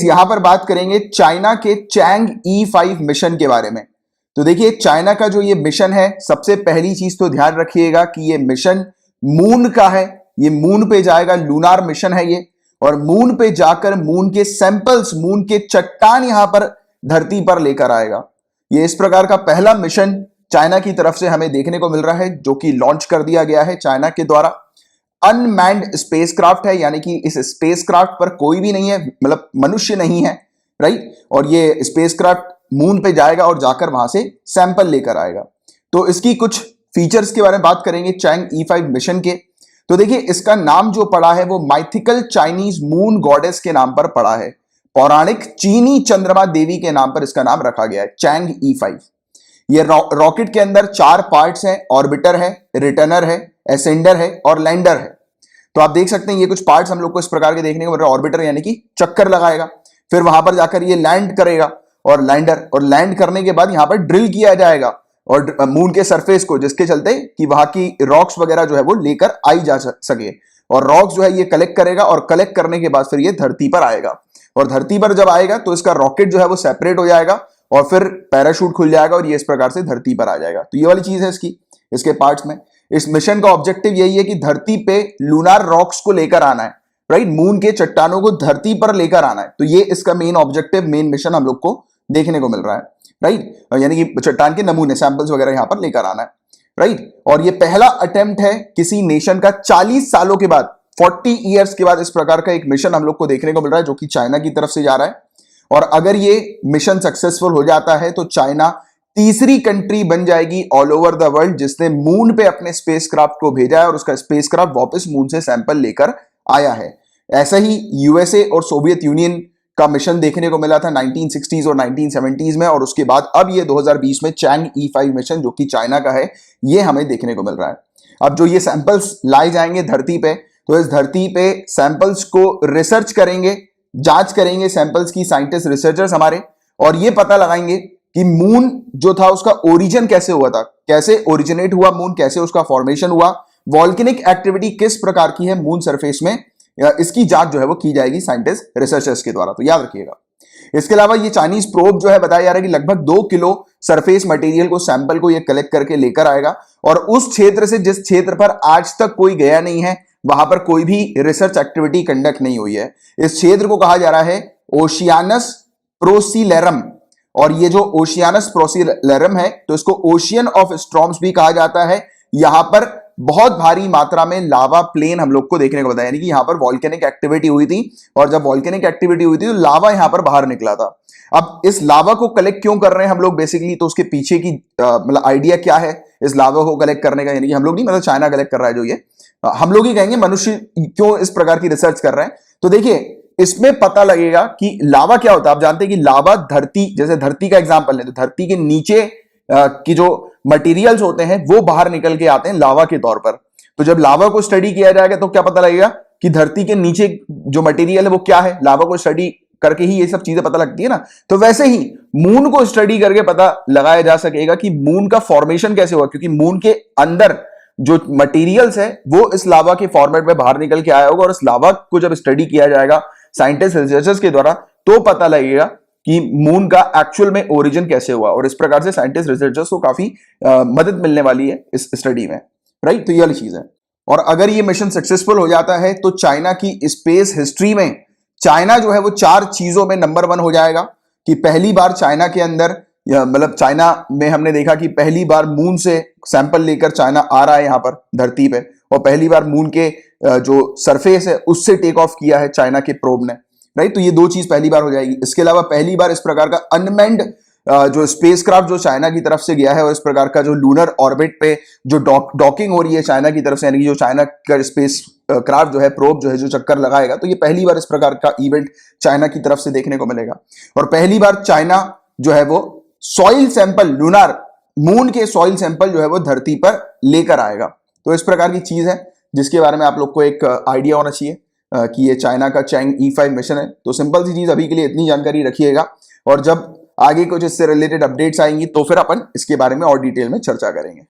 यहां पर बात करेंगे चाइना के चैंग E5 मिशन के बारे में। तो देखिए चाइना का जो ये मिशन है, सबसे पहली चीज तो ध्यान रखिएगा कि ये मिशन मून का है। ये मून पे जाएगा, लूनार मिशन है ये, और मून पे जाकर मून के सैंपल्स, मून के चट्टान यहां पर धरती पर लेकर आएगा। ये इस प्रकार का पहला मिशन चाइना की तरफ से हमें देखने को मिल रहा है, जो कि लॉन्च कर दिया गया है चाइना के द्वारा। अनमैन्ड स्पेसक्राफ्ट है, यानी कि इस स्पेसक्राफ्ट पर कोई भी नहीं है, मतलब मनुष्य नहीं है, राइट। और ये स्पेसक्राफ्ट मून पे जाएगा और जाकर वहां से सैंपल लेकर आएगा। तो इसकी कुछ फीचर्स के बारे में बात करेंगे चैंग E5 मिशन के। तो देखिए इसका नाम जो पड़ा है वो माइथिकल चाइनीज मून गॉडेस के नाम पर पड़ा है। पौराणिक चीनी चंद्रमा देवी के नाम पर इसका नाम रखा गया है, चैंग E5। ये रॉकेट के अंदर 4 पार्ट्स हैं, ऑर्बिटर है, रिटर्नर है, एसेंडर है और लैंडर है। तो आप देख सकते हैं ये कुछ पार्ट्स हम लोग को इस प्रकार के देखने को मिल रहे हैं। ऑर्बिटर यानी कि चक्कर लगाएगा, फिर वहां पर जाकर ये लैंड करेगा, और लैंडर, और लैंड करने के बाद यहां पर ड्रिल किया जाएगा और मून के सरफेस को, जिसके चलते कि वहां की रॉक्स वगैरह जो है वो लेकर आई जा सके। और रॉक्स जो है ये कलेक्ट करेगा, और कलेक्ट करने के बाद फिर ये धरती पर आएगा। और धरती पर जब आएगा तो इसका रॉकेट जो है वो सेपरेट हो जाएगा, और फिर पैराशूट खुल जाएगा और ये इस प्रकार से धरती पर आ जाएगा। तो ये वाली चीज है इसके पार्ट्स में। इस मिशन का ऑब्जेक्टिव यही है कि धरती पे लूनार रॉक्स को लेकर आना है, राइट। मून के चट्टानों को धरती पर लेकर आना है। तो ये इसका मेन ऑब्जेक्टिव, मेन मिशन हम लोग को देखने को मिल रहा है, राइट। यानी कि चट्टान के नमूने, सैंपल्स वगैरह यहां पर लेकर आना है, राइट। और ये पहला अटेम्प्ट है किसी नेशन का 40 सालों के बाद, 40 ईयर्स के बाद इस प्रकार का एक मिशन हम लोग को देखने को मिल रहा है, जो कि चाइना की तरफ से जा रहा है। और अगर ये मिशन सक्सेसफुल हो जाता है तो चाइना तीसरी कंट्री बन जाएगी ऑल ओवर द वर्ल्ड जिसने मून पे अपने स्पेसक्राफ्ट को भेजा है और उसका स्पेसक्राफ्ट वापस मून से सैंपल लेकर आया है। ऐसा ही यूएसए और सोवियत यूनियन का मिशन देखने को मिला था 1960s और 1970s में, और उसके बाद अब ये 2020 में चैंग E5 मिशन, जो कि चाइना का है, ये हमें देखने को मिल रहा है। अब जो ये सैंपल्स लाए जाएंगे धरती पे, तो इस धरती पे सैंपल्स को रिसर्च करेंगे, जांच करेंगे सैंपल्स की साइंटिस्ट रिसर्चर्स हमारे, और ये पता लगाएंगे कि मून जो था उसका ओरिजिन कैसे हुआ था, कैसे ओरिजिनेट हुआ मून, कैसे उसका फॉर्मेशन हुआ, वॉल्केनिक एक्टिविटी किस प्रकार की है मून सरफेस में, इसकी जांच जो है वो की जाएगी साइंटिस्ट रिसर्चर्स के द्वारा। तो याद रखिएगा। इसके अलावा ये चाइनीज प्रोब जो है बताया जा रहा है कि लगभग 2 किलो सरफेस मटेरियल को, सैंपल को ये कलेक्ट करके लेकर आएगा, और उस क्षेत्र से जिस क्षेत्र पर आज तक कोई गया नहीं है, वहां पर कोई भी रिसर्च एक्टिविटी कंडक्ट नहीं हुई है। इस क्षेत्र को कहा जा रहा है ओशियानस प्रोसिलेरम, और ये जो ओशियानस प्रोसिलेरम है तो इसको ओशियन ऑफ स्टॉर्म्स भी कहा जाता है। यहां पर बहुत भारी मात्रा में लावा प्लेन हम लोग को देखने को मिलता है, यानी कि यहां पर वॉल्केनिक एक्टिविटी हुई थी, और जब वॉल्केनिक एक्टिविटी हुई थी तो लावा यहां पर बाहर निकला था। अब इस लावा को कलेक्ट क्यों कर रहे हैं हम लोग बेसिकली, तो उसके पीछे की मतलब आइडिया क्या है इस लावा को कलेक्ट करने का, यानी कि हम लोग नहीं, मतलब चाइना कलेक्ट कर रहा है जो ये, हम लोग ही कहेंगे मनुष्य क्यों इस प्रकार की रिसर्च कर रहे हैं। तो देखिए इसमें पता लगेगा कि लावा क्या होता है। आप जानते हैं कि लावा धरती, जैसे धरती का एग्जांपल लें तो धरती के नीचे की जो मटेरियल्स होते हैं वो बाहर निकल के आते हैं लावा के तौर पर। तो जब लावा को स्टडी किया जाएगा तो क्या पता लगेगा कि धरती के नीचे जो मटेरियल है वो क्या है। लावा को स्टडी करके ही ये सब चीजें पता लगती है ना। तो वैसे ही मून को स्टडी करके पता लगाया जा सकेगा कि मून का फॉर्मेशन कैसे हुआ, क्योंकि मून के अंदर जो मटेरियल्स है वो इस लावा के फॉर्मेट में बाहर निकल के आया होगा, और इस लावा को जब स्टडी किया जाएगा साइंटिस्ट रिसर्चर्स के द्वारा तो पता लगेगा कि मून का एक्चुअल में ओरिजिन कैसे हुआ। और इस प्रकार से साइंटिस्ट रिसर्चर्स को काफी मदद मिलने वाली है इस स्टडी में, राइट। तो ये वाली चीज है। और अगर ये मिशन सक्सेसफुल हो जाता है तो चाइना की स्पेस हिस्ट्री में चाइना जो है वो 4 चीजों में नंबर 1 हो जाएगा। कि पहली बार चाइना के अंदर, मतलब चाइना में हमने देखा कि पहली बार मून से सैंपल लेकर चाइना आ रहा है यहां पर धरती पे, और पहली बार मून के जो सरफेस है उससे टेक ऑफ किया है चाइना के प्रोब ने, राइट। तो ये 2 चीज पहली बार हो जाएगी। इसके अलावा पहली बार इस प्रकार का अनमैन्ड जो स्पेसक्राफ्ट जो चाइना की तरफ से गया है, और इस प्रकार का जो लूनर ऑर्बिट पे जो डॉकिंग हो रही है चाइना की तरफ से, यानी कि जो चाइना का स्पेस क्राफ्ट जो है, प्रोब जो है, जो चक्कर लगाएगा, तो ये पहली बार इस प्रकार का इवेंट चाइना की तरफ से देखने को मिलेगा। और पहली बार चाइना जो है वो सॉइल सैंपल, लूनार मून के सॉइल सैंपल जो है वो धरती पर लेकर आएगा। तो इस प्रकार की चीज है जिसके बारे में आप लोग को एक आइडिया होना चाहिए कि ये चाइना का चैंग E5 मिशन है। तो सिंपल सी चीज अभी के लिए इतनी जानकारी रखिएगा, और जब आगे कुछ इससे रिलेटेड अपडेट्स आएंगी तो फिर अपन इसके बारे में और डिटेल में चर्चा करेंगे।